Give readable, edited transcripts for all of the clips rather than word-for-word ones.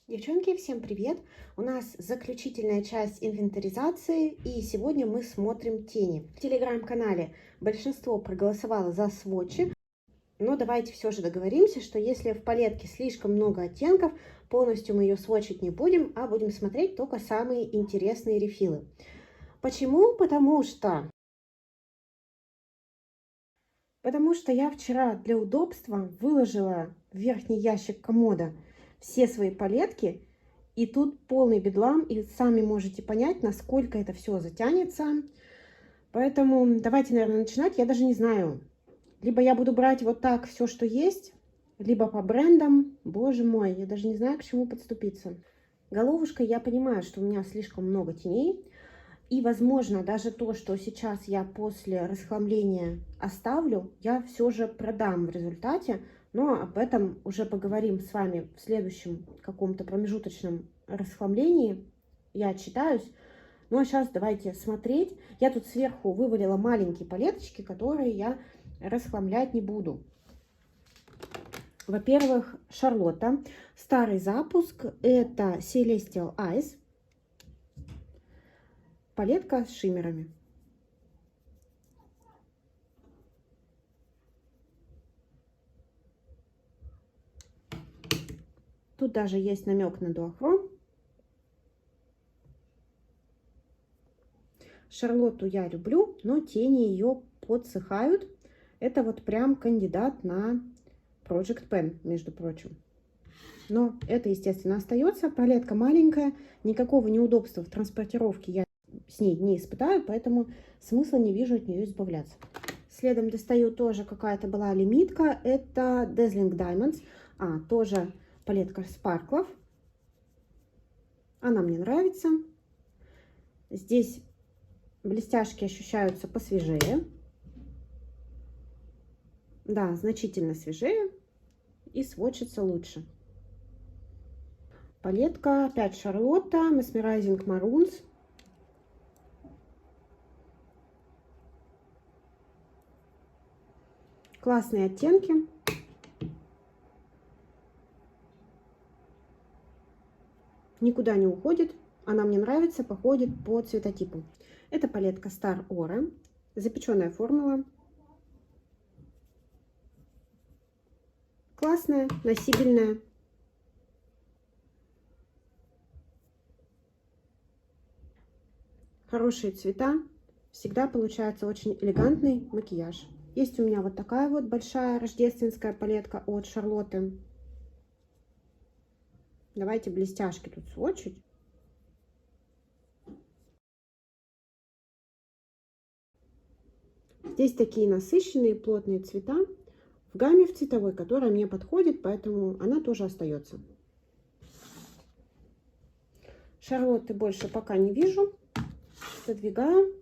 Девчонки, всем привет! У нас заключительная часть инвентаризации, и сегодня мы смотрим тени. В телеграм-канале большинство проголосовало за сводчи, но давайте все же договоримся, что если в палетке слишком много оттенков, полностью мы ее сводчить не будем, а будем смотреть только самые интересные рефилы. Почему? Потому что я вчера для удобства выложила в верхний ящик комода все свои палетки, и тут полный бедлам, и сами можете понять, насколько это все затянется. Поэтому давайте, наверное, начинать. Я даже не знаю. Либо я буду брать вот так все, что есть, либо по брендам. Боже мой, я даже не знаю, к чему подступиться. Головушкой я понимаю, что у меня слишком много теней. И, возможно, даже то, что сейчас я после расхламления оставлю, я все же продам в результате. Но об этом уже поговорим с вами в следующем каком-то промежуточном расхламлении. Я отчитаюсь. Ну а сейчас давайте смотреть. Я тут сверху вывалила маленькие палеточки, которые я расхламлять не буду. Во-первых, Шарлотта. Старый запуск. Это Celestial Eyes. Палетка с шиммерами. Тут даже есть намек на дуохром. Шарлотту я люблю, но тени ее подсыхают. Это вот прям кандидат на Project Pen, между прочим. Но это, естественно, остается. Палетка маленькая, никакого неудобства в транспортировке я с ней не испытаю, поэтому смысла не вижу от нее избавляться. Следом достаю тоже какая-то была лимитка. Это Dazzling Diamonds. Тоже палетка спарклов. Она мне нравится. Здесь блестяшки ощущаются посвежее. Да, значительно свежее. И сводчится лучше. Палетка опять Шарлотта. Mesmerizing Maroons. Классные оттенки. Никуда не уходит. Она мне нравится, походит по цветотипу. Это палетка Star Aura. Запеченная формула. Классная, носибельная. Хорошие цвета. Всегда получается очень элегантный макияж. Есть у меня вот такая вот большая рождественская палетка от Шарлотты. Давайте блестяшки тут сводчить. Здесь такие насыщенные плотные цвета в гамме в цветовой, которая мне подходит, поэтому она тоже остается. Шарлотты больше пока не вижу. Задвигаю.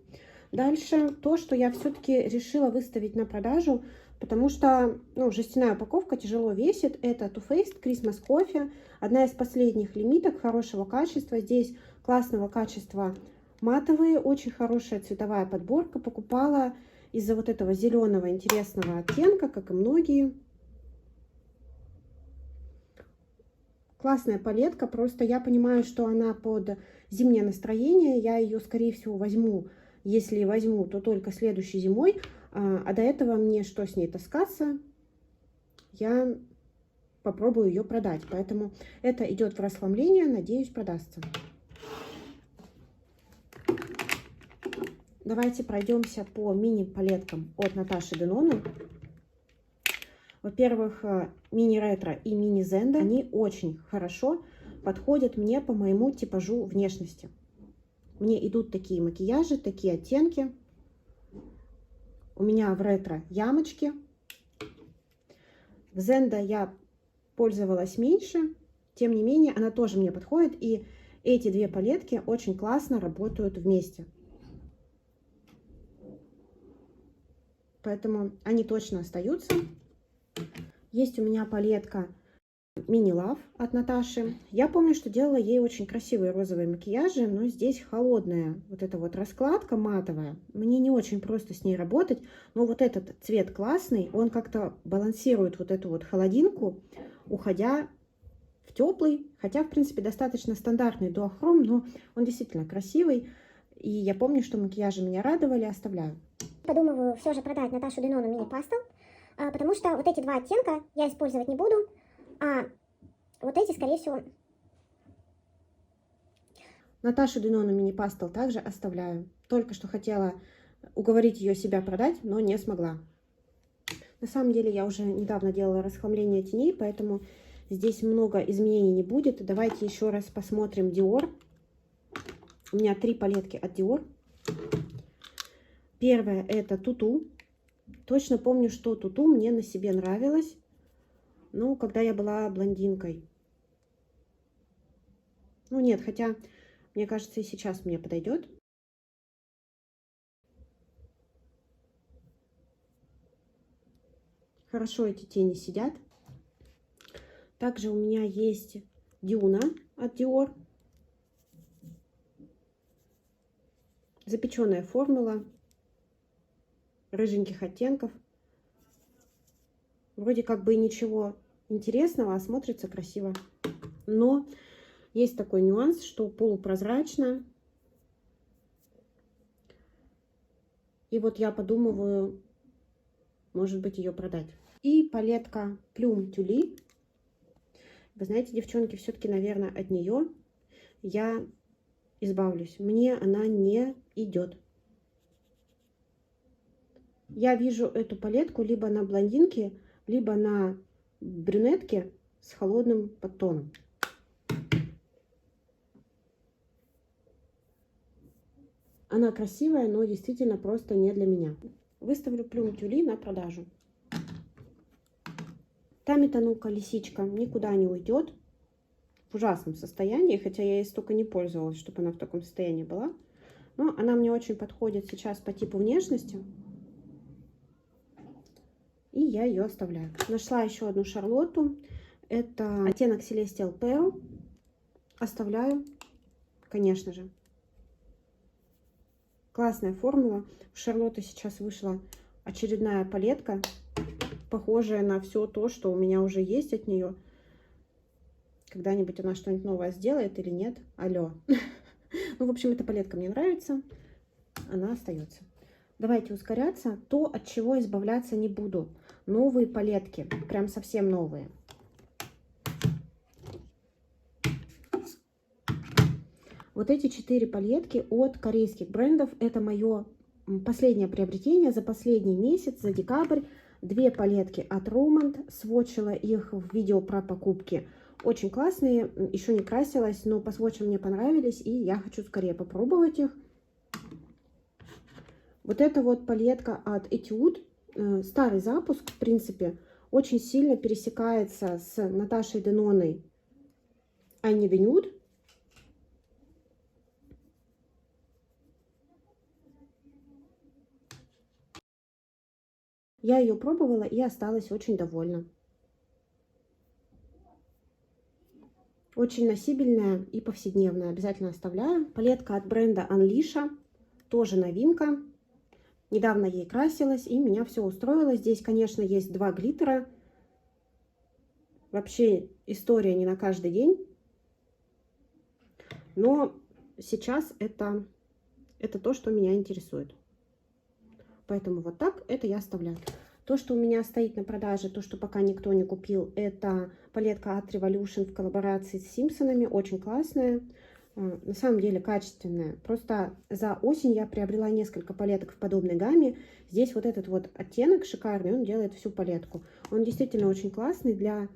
Дальше то, что я все-таки решила выставить на продажу, потому что жестяная упаковка тяжело весит. Это Too Faced Christmas Coffee. Одна из последних лимиток хорошего качества. Здесь классного качества матовые, очень хорошая цветовая подборка. Покупала из-за вот этого зеленого интересного оттенка, как и многие. Классная палетка, просто я понимаю, что она под зимнее настроение. Я ее, скорее всего, возьму. Если возьму, то только следующей зимой. А до этого мне что с ней таскаться? Я попробую ее продать. Поэтому это идет в расхламление. Надеюсь, продастся. Давайте пройдемся по мини-палеткам от Наташи Деноны. Во-первых, мини-ретро и мини-зенда, они очень хорошо подходят мне по моему типажу внешности. Мне идут такие макияжи, такие оттенки. У меня в ретро ямочки. В зенда я пользовалась меньше, тем не менее она тоже мне подходит. И эти две палетки очень классно работают вместе. Поэтому они точно остаются. Есть у меня палетка Mini Love от Наташи. Я помню, что делала ей очень красивые розовые макияжи, но здесь холодная вот эта вот раскладка матовая. Мне не очень просто с ней работать, но вот этот цвет классный, он как-то балансирует вот эту вот холодинку, уходя в теплый, хотя, в принципе, достаточно стандартный дуохром, но он действительно красивый. И я помню, что макияжи меня радовали, оставляю. Подумываю все же продать Наташу Денону Мини Пастел, потому что вот эти два оттенка я использовать не буду, а вот эти, скорее всего... Наташу Денону Мини Пастел также оставляю. Только что хотела уговорить ее себя продать, но не смогла. На самом деле я уже недавно делала расхламление теней, поэтому здесь много изменений не будет. Давайте еще раз посмотрим Dior. У меня 3 палетки от Dior. Первая это Туту. Точно помню, что Туту мне на себе нравилось, ну, когда я была блондинкой. Ну, нет, хотя, мне кажется, и сейчас мне подойдет. Хорошо эти тени сидят. Также у меня есть Дюна от Dior. Запеченная формула рыженьких оттенков. Вроде как бы и ничего интересного, а смотрится красиво. Но есть такой нюанс, что полупрозрачно. И вот я подумываю, может быть, ее продать. И палетка Plume Tule. Вы знаете, девчонки, все-таки, наверное, от нее я избавлюсь. Мне она не идет. Я вижу эту палетку либо на блондинке, либо на брюнетке с холодным подтоном. Она красивая, но действительно просто не для меня. Выставлю Plume Tule на продажу. Тамитанука лисичка никуда не уйдет. В ужасном состоянии, хотя я ей столько не пользовалась, чтобы она в таком состоянии была. Но она мне очень подходит сейчас по типу внешности. И я ее оставляю. Нашла еще одну Шарлотту. Это оттенок Celestial Pearl. Оставляю, конечно же. Классная формула. У Шарлотты сейчас вышла очередная палетка, похожая на все то, что у меня уже есть от нее. Когда-нибудь она что-нибудь новое сделает или нет? Алло. Ну, в общем, эта палетка мне нравится. Она остается. Давайте ускоряться. То, от чего избавляться не буду. Новые палетки. Прям совсем новые. Вот эти 4 палетки от корейских брендов. Это мое последнее приобретение за последний месяц, за декабрь. 2 палетки от Romand. Сводчила их в видео про покупки. Очень классные. Еще не красилась, но по сводчам мне понравились. И я хочу скорее попробовать их. Вот эта вот палетка от Etude. Старый запуск, в принципе, очень сильно пересекается с Наташей Деноной I Need a Nude. Я ее пробовала и осталась очень довольна. Очень носибельная и повседневная. Обязательно оставляю. Палетка от бренда Unleasha. Тоже новинка. Недавно ей красилась, и меня все устроило. Здесь, конечно, есть 2 глиттера. Вообще история не на каждый день. Но сейчас это то, что меня интересует. Поэтому вот так это я оставляю. То, что у меня стоит на продаже, то, что пока никто не купил, это палетка от Revolution в коллаборации с Симпсонами. Очень классная. На самом деле качественная. Просто за осень я приобрела несколько палеток в подобной гамме. Здесь вот этот вот оттенок шикарный, он делает всю палетку. Он действительно очень классный для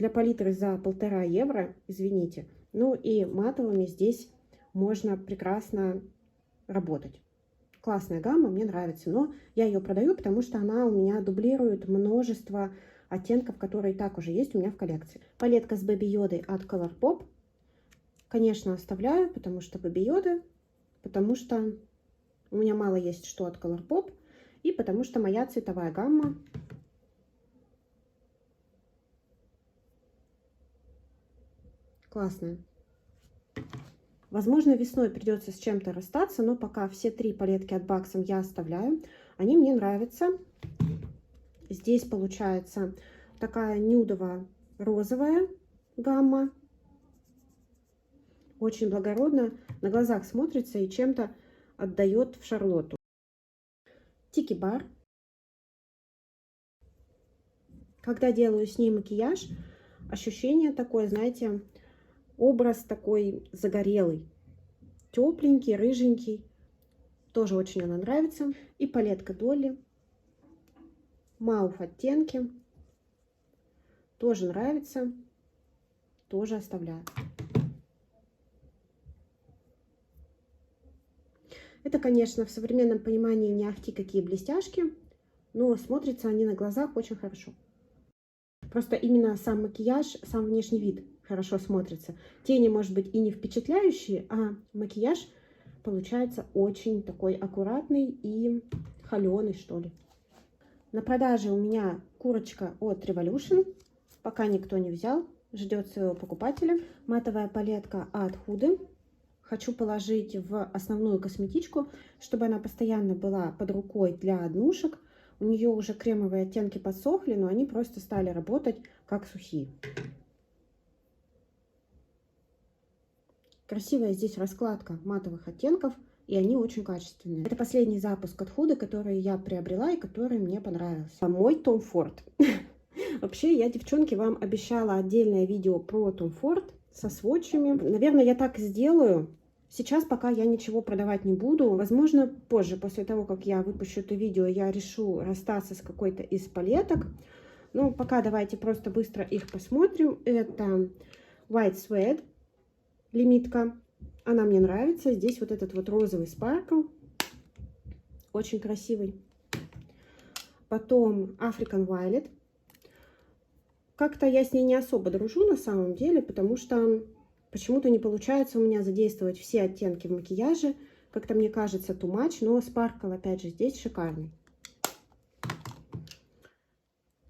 палитры за 1,5 евро, извините. Ну и матовыми здесь можно прекрасно работать. Классная гамма, мне нравится. Но я ее продаю, потому что она у меня дублирует множество оттенков, которые и так уже есть у меня в коллекции. Палетка с Baby Yoda от Colourpop. Конечно, оставляю, потому что Baby Yoda, потому что у меня мало есть что от Colourpop, и потому что моя цветовая гамма классная. Возможно, весной придется с чем-то расстаться, но пока все 3 палетки от Баксом я оставляю. Они мне нравятся. Здесь получается такая нюдово-розовая гамма. Очень благородно, на глазах смотрится и чем-то отдает в Шарлотту. Тики Бар. Когда делаю с ней макияж, ощущение такое, знаете, образ такой загорелый, тепленький, рыженький. Тоже очень она нравится. И палетка Долли. Мауф оттенки. Тоже нравится. Тоже оставляю. Это, конечно, в современном понимании не ахти какие блестяшки, но смотрятся они на глазах очень хорошо. Просто именно сам макияж, сам внешний вид хорошо смотрится. Тени, может быть, и не впечатляющие, а макияж получается очень такой аккуратный и холеный, что ли. На продаже у меня курочка от Revolution. Пока никто не взял, ждет своего покупателя. Матовая палетка от Huda. Хочу положить в основную косметичку, чтобы она постоянно была под рукой для однушек. У нее уже кремовые оттенки подсохли, но они просто стали работать как сухие. Красивая здесь раскладка матовых оттенков, и они очень качественные. Это последний запуск от Huda, который я приобрела и который мне понравился. Мой Tom Ford. Вообще, я, девчонки, вам обещала отдельное видео про Tom Ford со сводчами. Наверное, я так и сделаю. Сейчас пока я ничего продавать не буду. Возможно, позже, после того, как я выпущу это видео, я решу расстаться с какой-то из палеток. Но пока давайте просто быстро их посмотрим. Это White Suede лимитка. Она мне нравится. Здесь вот этот вот розовый спаркл. Очень красивый. Потом African Violet. Как-то я с ней не особо дружу на самом деле, потому что почему-то не получается у меня задействовать все оттенки в макияже. Как-то мне кажется too much, но спаркл опять же здесь шикарный.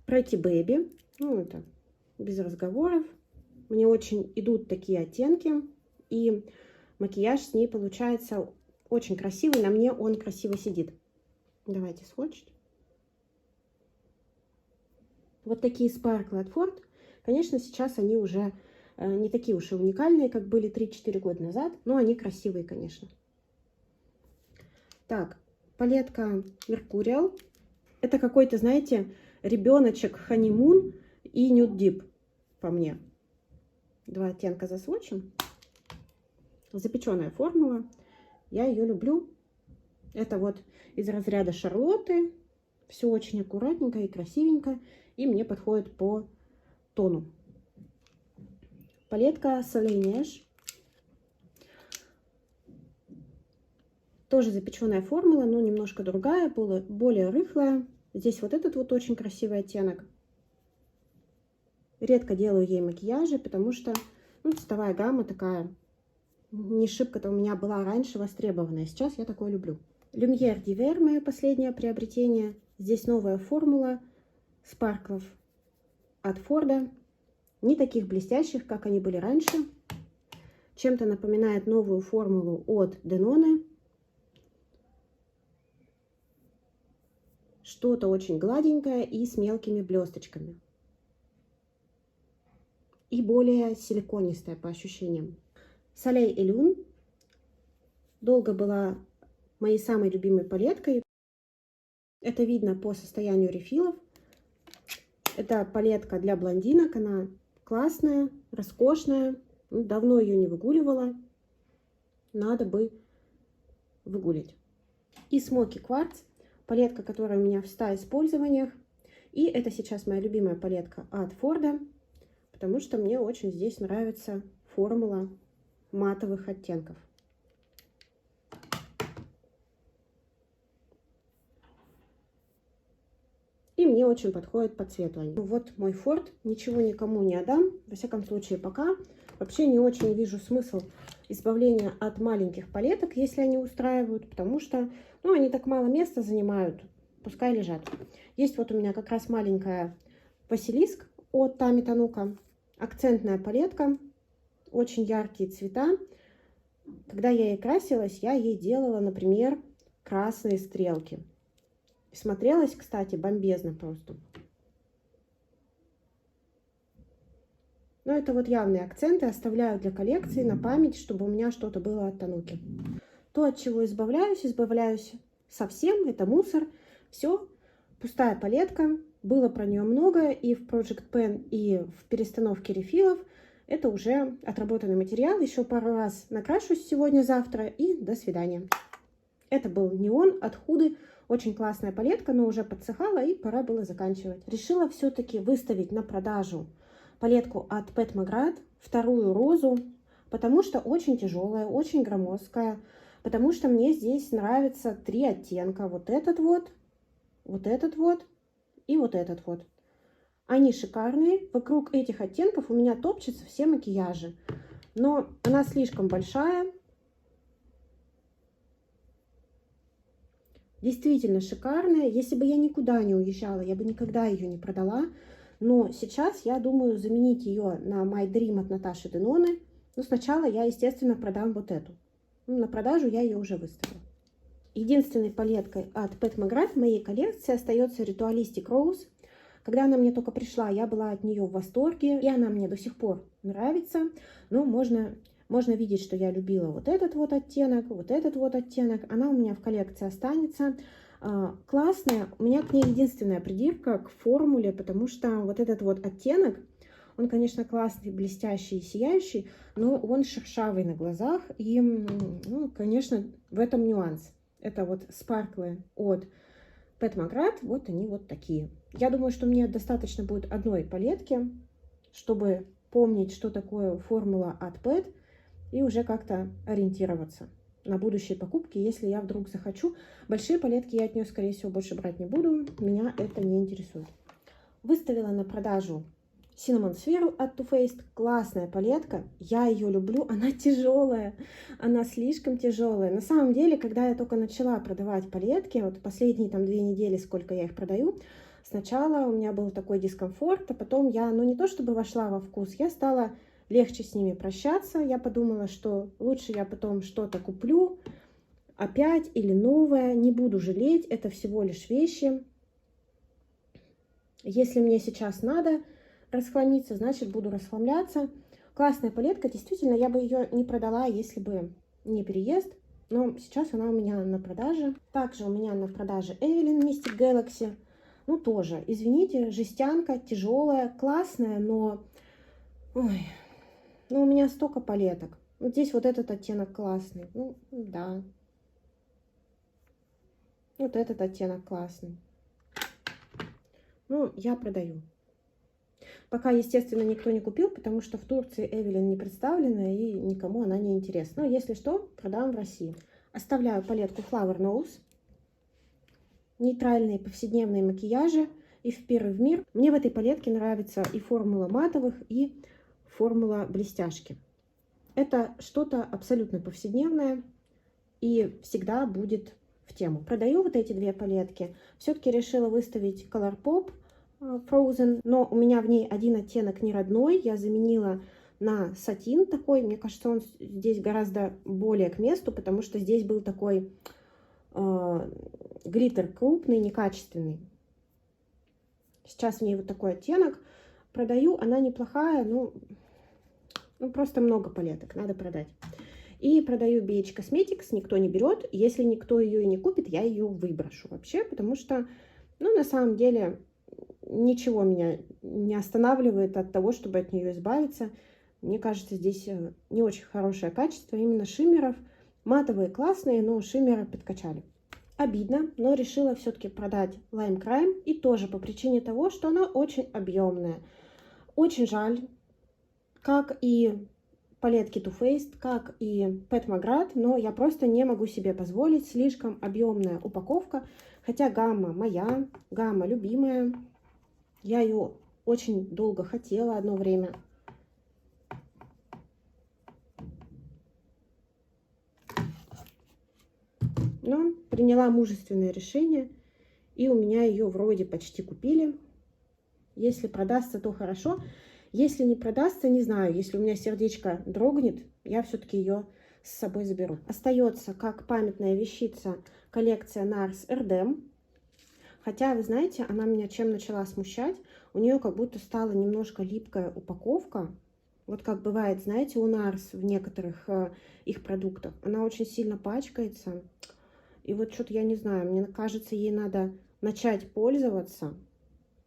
Pretty Baby. Ну, это без разговоров. Мне очень идут такие оттенки. И макияж с ней получается очень красивый. На мне он красиво сидит. Давайте сводчить. Вот такие спарклы от Ford. Конечно, сейчас они уже не такие уж и уникальные, как были 3-4 года назад, но они красивые, конечно. Так, палетка Mercurial. Это какой-то, знаете, ребеночек Honeymoon и Nude Deep по мне. Два оттенка засвочим. Запеченная формула. Я ее люблю. Это вот из разряда Шарлотты. Все очень аккуратненько и красивенько. И мне подходит по тону. Палетка Soleil Neige. Тоже запеченная формула, но немножко другая, более рыхлая. Здесь вот этот вот очень красивый оттенок. Редко делаю ей макияжи, потому что цветовая гамма такая не шибко-то у меня была раньше востребованная. Сейчас я такое люблю. Lumière d'Hiver, мое последнее приобретение. Здесь новая формула спарклов от Форда. Не таких блестящих, как они были раньше. Чем-то напоминает новую формулу от Danone. Что-то очень гладенькое и с мелкими блесточками. И более силиконистое по ощущениям. Soleil et Lune. Долго была моей самой любимой палеткой. Это видно по состоянию рефилов. Это палетка для блондинок. Она классная, роскошная. Давно ее не выгуливала. Надо бы выгулить. И Smoky Quartz. Палетка, которая у меня в 100 использованиях. И это сейчас моя любимая палетка от Форда. Потому что мне очень здесь нравится формула матовых оттенков. И мне очень подходит по цвету они. Вот мой Форд. Ничего никому не отдам. Во всяком случае, пока. Вообще не очень вижу смысл избавления от маленьких палеток, если они устраивают. Потому что, они так мало места занимают. Пускай лежат. Есть вот у меня как раз маленькая Василиск от Тами Танука. Акцентная палетка. Очень яркие цвета. Когда я ей красилась, я ей делала, например, красные стрелки. Смотрелась, кстати, бомбезно просто. Но это вот явные акценты, оставляю для коллекции на память, чтобы у меня что-то было от Тануки. То, от чего избавляюсь совсем, это мусор. Все, пустая палетка. Было про нее много и в Project Pen, и в перестановке рефилов. Это уже отработанный материал. Еще пару раз накрашусь сегодня-завтра и до свидания. Это был неон от Huda. Очень классная палетка, но уже подсыхала и пора было заканчивать. Решила все-таки выставить на продажу палетку от Pat McGrath, вторую розу, потому что очень тяжелая, очень громоздкая, потому что мне здесь нравятся 3 оттенка. Вот этот вот, вот этот вот и вот этот вот. Они шикарные. Вокруг этих оттенков у меня топчутся все макияжи. Но она слишком большая. Действительно шикарная. Если бы я никуда не уезжала, я бы никогда ее не продала. Но сейчас я думаю заменить ее на My Dream от Наташи Деноны. Но сначала я, естественно, продам вот эту. На продажу я ее уже выставила. Единственной палеткой от Pat McGrath в моей коллекции остается Ritualistic Rose. Когда она мне только пришла, я была от нее в восторге, и она мне до сих пор нравится. Но можно видеть, что я любила вот этот вот оттенок, вот этот вот оттенок. Она у меня в коллекции останется. Классная. У меня к ней единственная придирка к формуле, потому что вот этот вот оттенок, он, конечно, классный, блестящий и сияющий, но он шершавый на глазах. И, ну, конечно, в этом нюанс. Это вот спарклы от Pat McGrath, вот они вот такие. Я думаю, что мне достаточно будет одной палетки, чтобы помнить, что такое формула от Pat, и уже как-то ориентироваться на будущие покупки, если я вдруг захочу. Большие палетки я от нее, скорее всего, больше брать не буду, меня это не интересует. Выставила на продажу Cinnamon Swirl от Too Faced. Классная палетка, я ее люблю, она тяжелая, она слишком тяжелая. На самом деле, когда я только начала продавать палетки, вот последние там 2 недели, сколько я их продаю, сначала у меня был такой дискомфорт, а потом я, ну не то чтобы вошла во вкус, я стала легче с ними прощаться. Я подумала, что лучше я потом что-то куплю опять или новое, не буду жалеть, это всего лишь вещи. Если мне сейчас надо расхламиться, значит буду расхламляться. Классная палетка, действительно, я бы ее не продала, если бы не переезд, но сейчас она у меня на продаже. Также у меня на продаже Evelyn Mystic Galaxy. Ну тоже, извините, жестянка, тяжелая, классная, но... Ой, ну у меня столько палеток. Вот здесь вот этот оттенок классный. Ну, да. Вот этот оттенок классный. Ну, я продаю. Пока, естественно, никто не купил, потому что в Турции Evelyn не представлена и никому она не интересна. Но если что, продам в России. Оставляю палетку Flower Nose. Нейтральные повседневные макияжи. И в первый в мир. Мне в этой палетке нравится и формула матовых, и формула блестяшки. Это что-то абсолютно повседневное и всегда будет в тему. Продаю вот эти 2 палетки. Все-таки решила выставить Colourpop Frozen, но у меня в ней один оттенок не родной. Я заменила на сатин такой. Мне кажется, он здесь гораздо более к месту, потому что здесь был такой глиттер крупный, некачественный. Сейчас в ней вот такой оттенок. Продаю, она неплохая, ну просто много палеток, надо продать. И продаю BH Cosmetics, никто не берет. Если никто ее и не купит, я ее выброшу вообще, потому что, ну, на самом деле, ничего меня не останавливает от того, чтобы от нее избавиться. Мне кажется, здесь не очень хорошее качество именно шиммеров. Матовые классные, но шиммеры подкачали. Обидно, но решила все-таки продать Lime Crime. И тоже по причине того, что она очень объемная. Очень жаль, как и палетки Too Faced, как и Pat McGrath, но я просто не могу себе позволить слишком объемная упаковка. Хотя гамма моя, гамма любимая. Я ее очень долго хотела одно время. Но приняла мужественное решение, и у меня ее вроде почти купили. Если продастся, то хорошо. Если не продастся, не знаю. Если у меня сердечко дрогнет, я все-таки ее с собой заберу. Остается как памятная вещица коллекция NARS Erdem. Хотя, вы знаете, она меня чем начала смущать. У нее как будто стала немножко липкая упаковка. Вот как бывает, знаете, у Nars в некоторых их продуктах, она очень сильно пачкается. И вот что-то я не знаю, мне кажется, ей надо начать пользоваться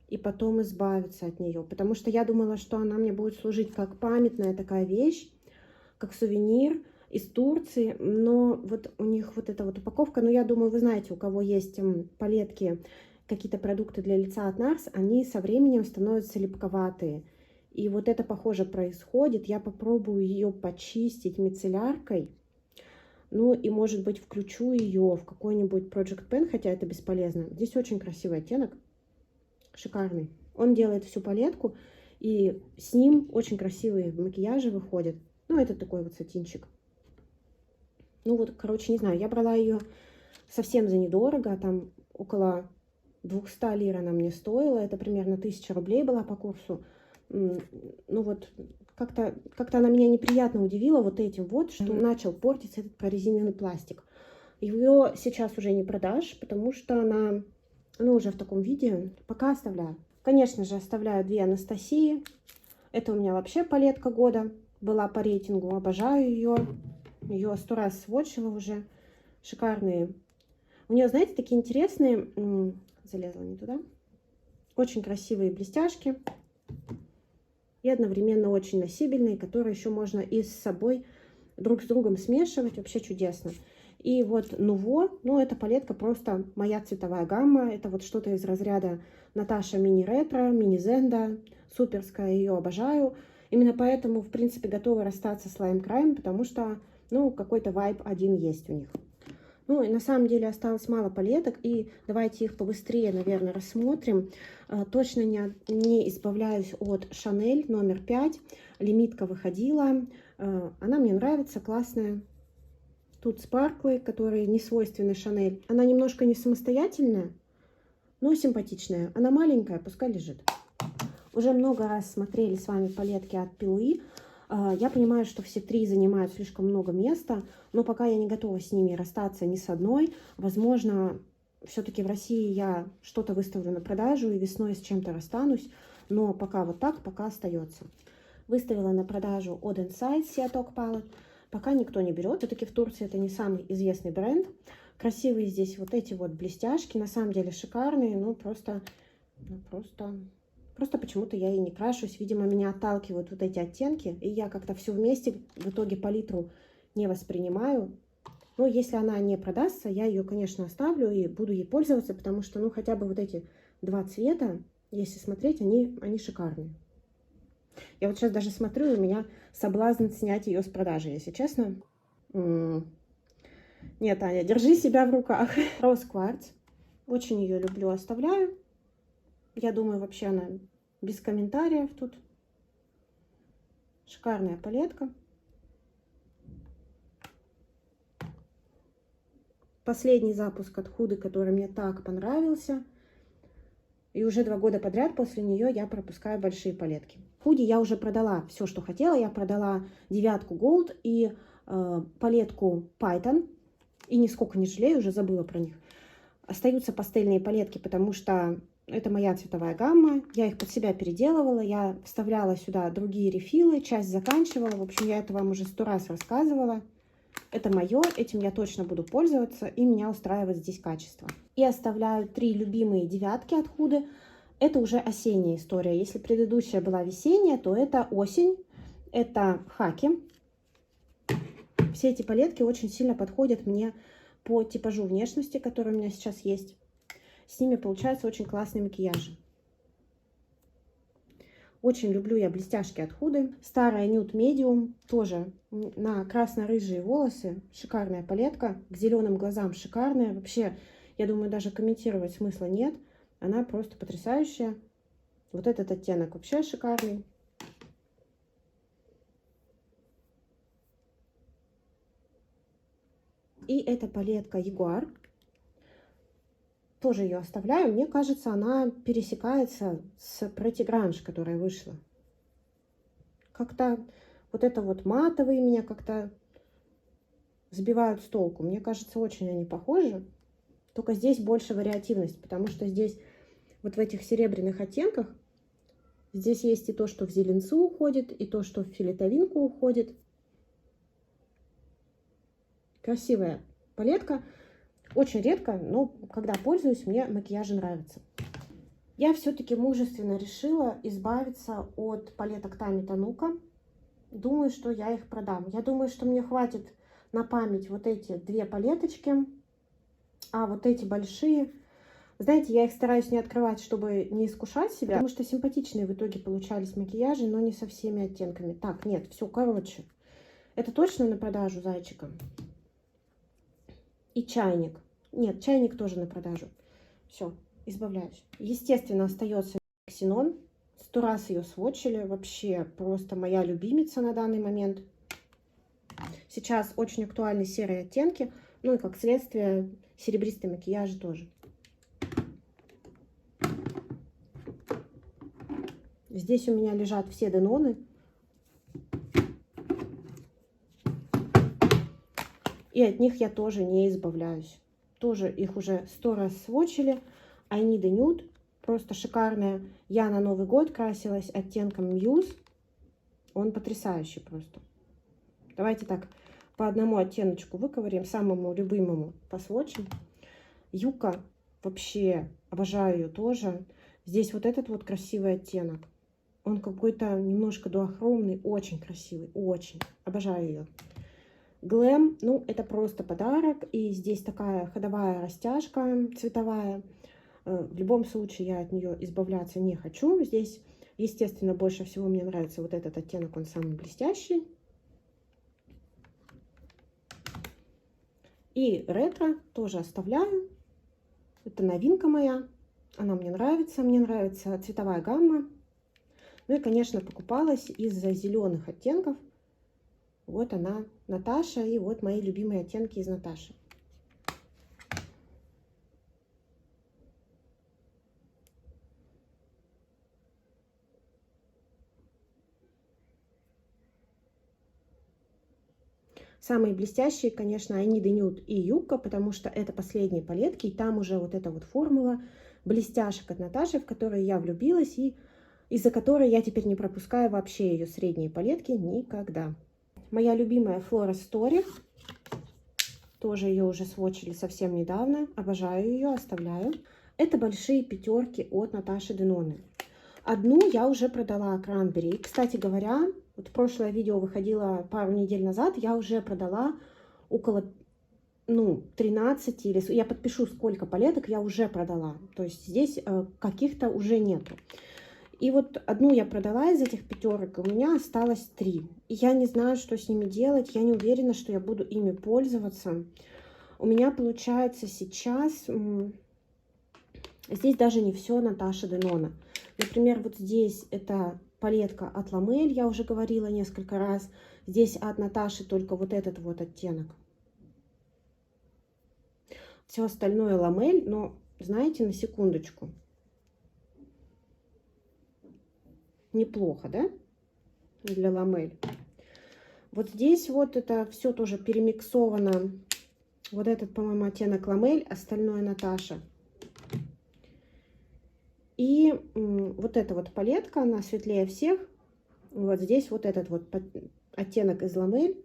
и потом избавиться от нее. Потому что я думала, что она мне будет служить как памятная такая вещь, как сувенир из Турции. Но вот у них вот эта вот упаковка, ну я думаю, вы знаете, у кого есть палетки, какие-то продукты для лица от Nars, они со временем становятся липковатые. И вот это, похоже, происходит. Я попробую ее почистить мицелляркой. Ну и, может быть, включу ее в какой-нибудь Project Pen, хотя это бесполезно. Здесь очень красивый оттенок, шикарный. Он делает всю палетку, и с ним очень красивые макияжи выходят. Ну, это такой вот сатинчик. Ну вот, короче, не знаю, я брала ее совсем за недорого, там около 200 лир она мне стоила, это примерно 1000 рублей была по курсу. Ну вот, как-то она меня неприятно удивила вот этим вот, что начал портиться этот прорезиненный пластик. Ее сейчас уже не продашь, потому что она уже в таком виде. Пока оставляю. Конечно же, оставляю 2 Анастасии. Это у меня вообще палетка года была по рейтингу. Обожаю ее. Ее 100 раз сводчила уже. Шикарные. У нее, знаете, такие интересные... Залезла не туда. Очень красивые блестяшки. И одновременно очень носибельные, которые еще можно и с собой друг с другом смешивать. Вообще чудесно. И вот Nuvo, ну эта палетка просто моя цветовая гамма. Это вот что-то из разряда Наташа мини-ретро, мини-зенда. Суперская, ее обожаю. Именно поэтому, в принципе, готова расстаться с Lime Crime, потому что, ну, какой-то вайб один есть у них. Ну, и на самом деле осталось мало палеток, и давайте их побыстрее, наверное, рассмотрим. Точно не избавляюсь от Chanel номер 5. Лимитка выходила. Она мне нравится, классная. Тут спарклы, которые не свойственны Chanel. Она немножко не самостоятельная, но симпатичная. Она маленькая, пускай лежит. Уже много раз смотрели с вами палетки от Pilui. Я понимаю, что все 3 занимают слишком много места, но пока я не готова с ними расстаться ни с одной. Возможно, все-таки в России я что-то выставлю на продажу и весной с чем-то расстанусь, но пока вот так, пока остается. Выставила на продажу Odd Inside Siatok Palette. Пока никто не берет. Все-таки в Турции это не самый известный бренд. Красивые здесь вот эти вот блестяшки. На самом деле шикарные. Ну, просто почему-то я и не крашусь. Видимо, меня отталкивают вот эти оттенки. И я как-то все вместе в итоге палитру не воспринимаю. Но если она не продастся, я ее, конечно, оставлю и буду ей пользоваться. Потому что, ну, хотя бы вот эти 2 цвета, если смотреть, они шикарные. Я вот сейчас даже смотрю, и у меня соблазн снять ее с продажи, если честно. Нет, Аня, держи себя в руках. Rose Quartz. Очень ее люблю, оставляю. Я думаю, вообще она без комментариев тут. Шикарная палетка. Последний запуск от Huda, который мне так понравился. И уже 2 года подряд после нее я пропускаю большие палетки. Худи я уже продала все, что хотела. Я продала 9 Gold и палетку Python. И нисколько не жалею, уже забыла про них. Остаются пастельные палетки, потому что это моя цветовая гамма. Я их под себя переделывала. Я вставляла сюда другие рефилы, часть заканчивала. В общем, я это вам уже 100 раз рассказывала. Это мое, этим я точно буду пользоваться, и меня устраивает здесь качество. И оставляю 3 любимые 9 от Huda. Это уже осенняя история. Если предыдущая была весенняя, то это осень, это хаки. Все эти палетки очень сильно подходят мне по типажу внешности, который у меня сейчас есть. С ними получаются очень классные макияжи. Очень люблю я блестяшки от Huda. Старая Nude Medium, тоже на красно-рыжие волосы. Шикарная палетка. К зеленым глазам шикарная. Вообще, я думаю, даже комментировать смысла нет. Она просто потрясающая. Вот этот оттенок вообще шикарный. И эта палетка Jaguar. Тоже ее оставляю. Мне кажется, она пересекается с Pretty Grunge, которая вышла. Как-то вот это вот матовые меня как-то сбивают с толку. Мне кажется, очень они похожи. Только здесь больше вариативность, потому что здесь вот в этих серебряных оттенках Здесь есть и то, что в зеленцу уходит, и то, что в фиолетовинку уходит. Красивая палетка. Очень редко, но когда пользуюсь, мне макияжи нравятся. Я все-таки мужественно решила избавиться от палеток Тами Танука. Думаю, что я их продам. Я думаю, что мне хватит на память вот эти две палеточки. А вот эти большие, знаете, я их стараюсь не открывать, чтобы не искушать себя, потому что симпатичные в итоге получались макияжи, но не со всеми оттенками. Так, нет, все, короче. Это точно на продажу зайчика. И чайник. Нет, чайник тоже на продажу. Все, избавляюсь. Естественно, остается Ксенон. 100 раз ее сводчили. Вообще просто моя любимица на данный момент. Сейчас очень актуальны серые оттенки. Ну и как следствие серебристый макияж тоже. Здесь у меня лежат все Деноны. И от них я тоже не избавляюсь. Тоже их уже 100 раз сводчили. I Need a Nude. Просто шикарная. Я на Новый год красилась оттенком Muse. Он потрясающий просто. Давайте так по одному оттеночку выковырим. Самому любимому посводчим. Юка. Вообще обожаю ее тоже. Здесь вот этот вот красивый оттенок. Он какой-то немножко дуохромный. Очень красивый. Очень. Обожаю ее. Глэм, ну, это просто подарок. И здесь такая ходовая растяжка цветовая. В любом случае я от нее избавляться не хочу. Здесь, естественно, больше всего мне нравится вот этот оттенок. Он самый блестящий. И ретро тоже оставляю. Это новинка моя. Она мне нравится. Мне нравится цветовая гамма. Ну и, конечно, покупалась из-за зеленых оттенков. Вот она, Наташа, и вот мои любимые оттенки из Наташи. Самые блестящие, конечно, I Need a Nude и Юбка, потому что это последние палетки, и там уже вот эта вот формула блестяшек от Наташи, в которую я влюбилась, и из-за которой я теперь не пропускаю вообще ее средние палетки никогда. Моя любимая Flora Story. Тоже ее уже сводчили совсем недавно. Обожаю ее, оставляю. Это большие пятерки от Наташи Деноны. Одну я уже продала, Cranberry. И, кстати говоря, вот прошлое видео выходило пару недель назад. Я уже продала около 13 или... Я подпишу, сколько палеток я уже продала. То есть здесь каких-то уже нету. И вот одну я продала из этих пятерок, у меня осталось 3. И я не знаю, что с ними делать, я не уверена, что я буду ими пользоваться. У меня получается сейчас, здесь даже не все Наташа Денона. Например, вот здесь это палетка от Ламель, я уже говорила несколько раз. Здесь от Наташи только вот этот вот оттенок. Все остальное Ламель, но знаете, на секундочку. Неплохо, да? Для Ламель. Вот здесь вот это все тоже перемиксовано. Вот этот, по-моему, оттенок Ламель, остальное Наташа. И вот эта вот палетка, она светлее всех. Вот здесь вот этот вот оттенок из Ламель.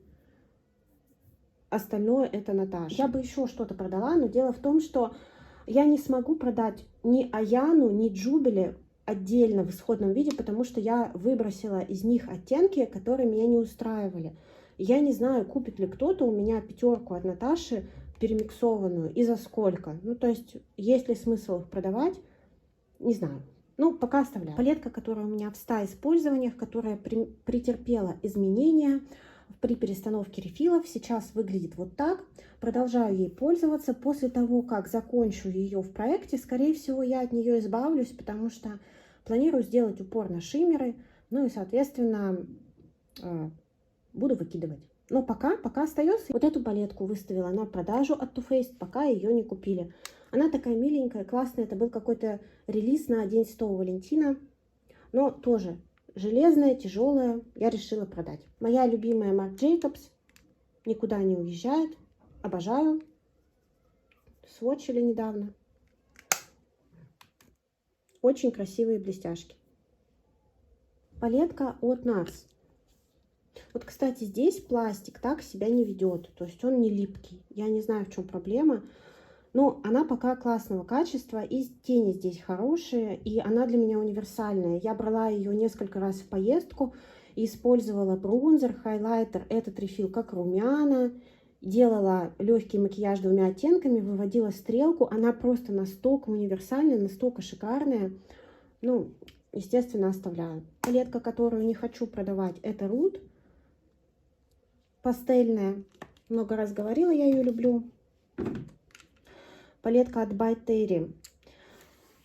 Остальное это Наташа. Я бы еще что-то продала, но дело в том, что я не смогу продать ни Аяну, ни Джубили отдельно в исходном виде, потому что я выбросила из них оттенки, которые меня не устраивали. Я не знаю, купит ли кто-то у меня пятерку от Наташи перемиксованную и за сколько. Ну, то есть, есть ли смысл их продавать, не знаю. Ну, пока оставляю. Палетка, которая у меня в 100 использованиях, которая претерпела изменения при перестановке рефилов, сейчас выглядит вот так. Продолжаю ей пользоваться. После того, как закончу ее в проекте, скорее всего, я от нее избавлюсь, потому что планирую сделать упор на шиммеры. Ну и, соответственно, буду выкидывать. Но пока остается. Вот эту палетку выставила на продажу от Too Faced, пока ее не купили. Она такая миленькая, классная. Это был какой-то релиз на День Святого Валентина. Но тоже железная, тяжелая. Я решила продать. Моя любимая Marc Jacobs. Никуда не уезжает. Обожаю. Сводчили недавно. Очень красивые блестяшки. Палетка от NARS. Вот, кстати, здесь пластик так себя не ведет, то есть он не липкий. Я не знаю, в чем проблема, но она пока классного качества, и тени здесь хорошие, и она для меня универсальная. Я брала ее несколько раз в поездку и использовала бронзер, хайлайтер, этот рефил как румяна, делала легкий макияж 2 оттенками, выводила стрелку. Она просто настолько универсальная, настолько шикарная. Ну, естественно, оставляю. Палетка, которую не хочу продавать, это Rude. Пастельная. Много раз говорила, я ее люблю. Палетка от By Terry.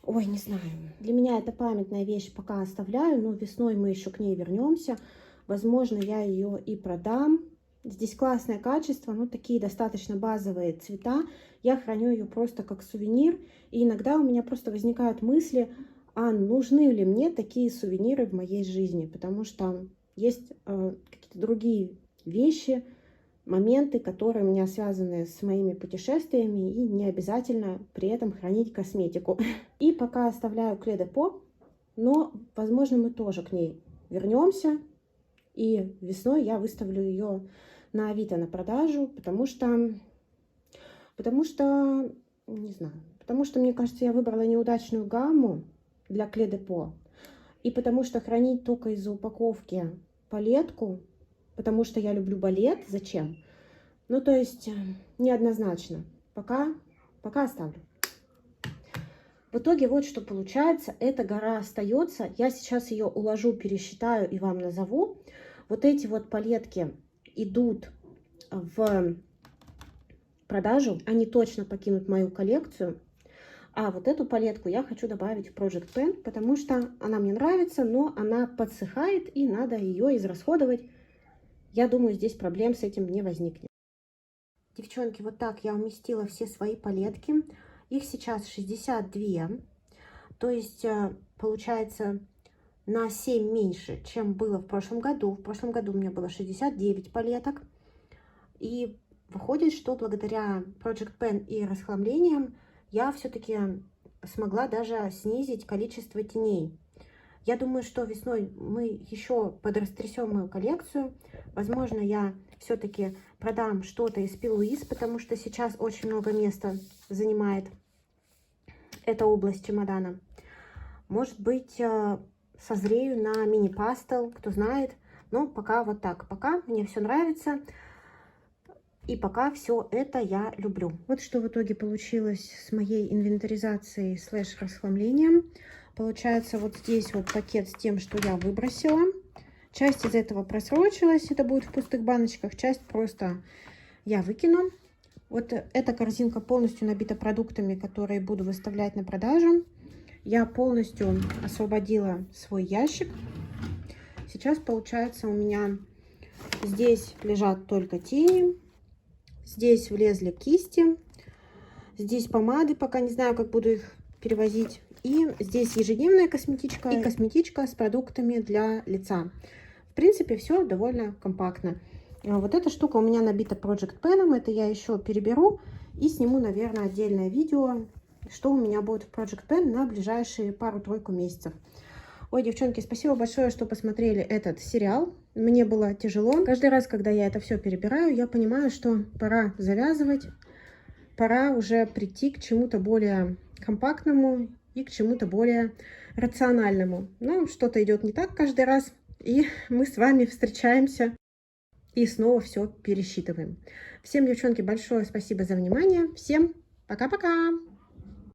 Ой, не знаю. Для меня это памятная вещь, пока оставляю, но весной мы еще к ней вернемся. Возможно, я ее и продам. Здесь классное качество, но такие достаточно базовые цвета. Я храню ее просто как сувенир. И иногда у меня просто возникают мысли, а нужны ли мне такие сувениры в моей жизни? Потому что есть какие-то другие вещи, моменты, которые у меня связаны с моими путешествиями, и не обязательно при этом хранить косметику. И пока оставляю Clé de Peau, но, возможно, мы тоже к ней вернемся, и весной я выставлю ее на Авито на продажу, потому что, не знаю, потому что, мне кажется, я выбрала неудачную гамму для Clé de Peau, и потому что хранить только из-за упаковки палетку, потому что я люблю балет. Зачем? Ну, то есть, неоднозначно. Пока оставлю. В итоге вот что получается. Эта гора остается. Я сейчас ее уложу, пересчитаю и вам назову. Вот эти вот палетки идут в продажу. Они точно покинут мою коллекцию. А вот эту палетку я хочу добавить в Project Pen, потому что она мне нравится, но она подсыхает, и надо ее израсходовать. Я думаю, здесь проблем с этим не возникнет. Девчонки, вот так я уместила все свои палетки. Их сейчас 62. То есть, получается, на 7 меньше, чем было в прошлом году. В прошлом году у меня было 69 палеток. И выходит, что благодаря Project Pen и расхламлениям я все-таки смогла даже снизить количество теней. Я думаю, что весной мы еще подрастрясем мою коллекцию. Возможно, я все-таки продам что-то из P. Louise, потому что сейчас очень много места занимает эта область чемодана. Может быть, созрею на мини-пастел, кто знает. Но пока вот так. Пока мне все нравится. И пока все это я люблю. Вот что в итоге получилось с моей инвентаризацией слэш расхламлением. Получается, вот здесь вот пакет с тем, что я выбросила. Часть из этого просрочилась, это будет в пустых баночках. Часть просто я выкину. Вот эта корзинка полностью набита продуктами, которые буду выставлять на продажу. Я полностью освободила свой ящик. Сейчас, получается, у меня здесь лежат только тени. Здесь влезли кисти. Здесь помады, пока не знаю, как буду их перевозить. И здесь ежедневная косметичка и косметичка с продуктами для лица. В принципе, все довольно компактно. Вот эта штука у меня набита Project Pen. Это я еще переберу и сниму, наверное, отдельное видео, что у меня будет в Project Pen на ближайшие пару-тройку месяцев. Ой, девчонки, спасибо большое, что посмотрели этот сериал. Мне было тяжело. Каждый раз, когда я это все перебираю, я понимаю, что пора завязывать. Пора уже прийти к чему-то более компактному и к чему-то более рациональному. Но что-то идет не так каждый раз, и мы с вами встречаемся и снова все пересчитываем. Всем, девчонки, большое спасибо за внимание. Всем пока-пока!